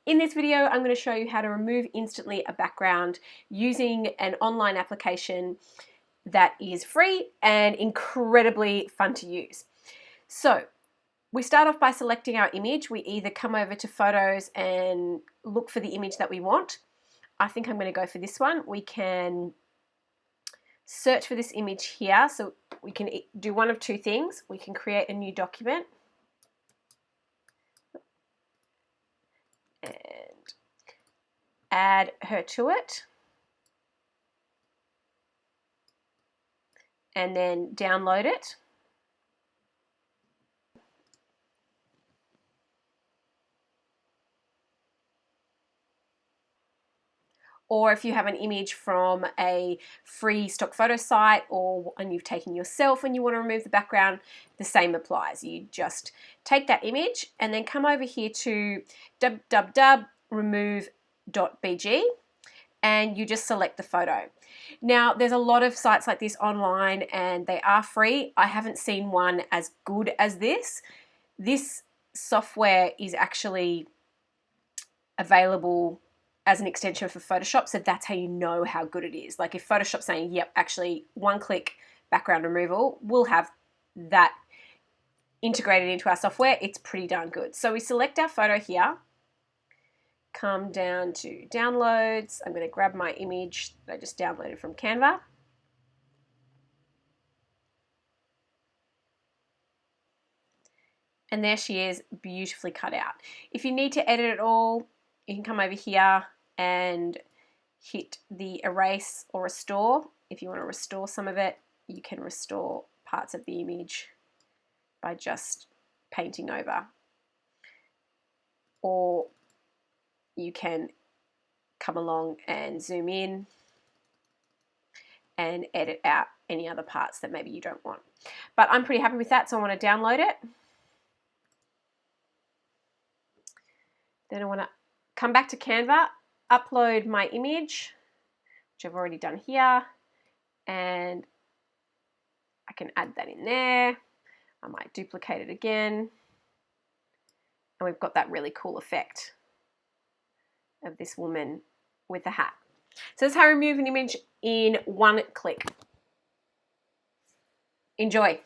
In this video, I'm going to show you how to remove instantly a background using an online application that is free and incredibly fun to use. So we start off by selecting our image. We either come over to photos and look for the image that we want. I think I'm going to go for this one. We can search for this image here. So we can do one of two things. We can create a new document and add her to it, and then download it. Or if you have an image from a free stock photo site and you've taken yourself and you want to remove the background, the same applies. You just take that image and then come over here to www.remove.bg and you just select the photo. Now, there's a lot of sites like this online and they are free. I haven't seen one as good as this. This software is actually available as an extension for Photoshop, so that's how you know how good it is. Like if Photoshop's saying, yep, actually one-click background removal, we'll have that integrated into our software. It's pretty darn good. So we select our photo here, come down to downloads. I'm going to grab my image that I just downloaded from Canva. And there she is, beautifully cut out. If you need to edit it all, you can come over here and hit the erase or restore. If you want to restore some of it, you can restore parts of the image by just painting over. Or you can come along and zoom in and edit out any other parts that maybe you don't want. But I'm pretty happy with that, so I want to download it. Then I want to come back to Canva, upload my image, which I've already done here, and I can add that in there. I might duplicate it again, and we've got that really cool effect of this woman with the hat. So that's how I remove an image in one click. Enjoy.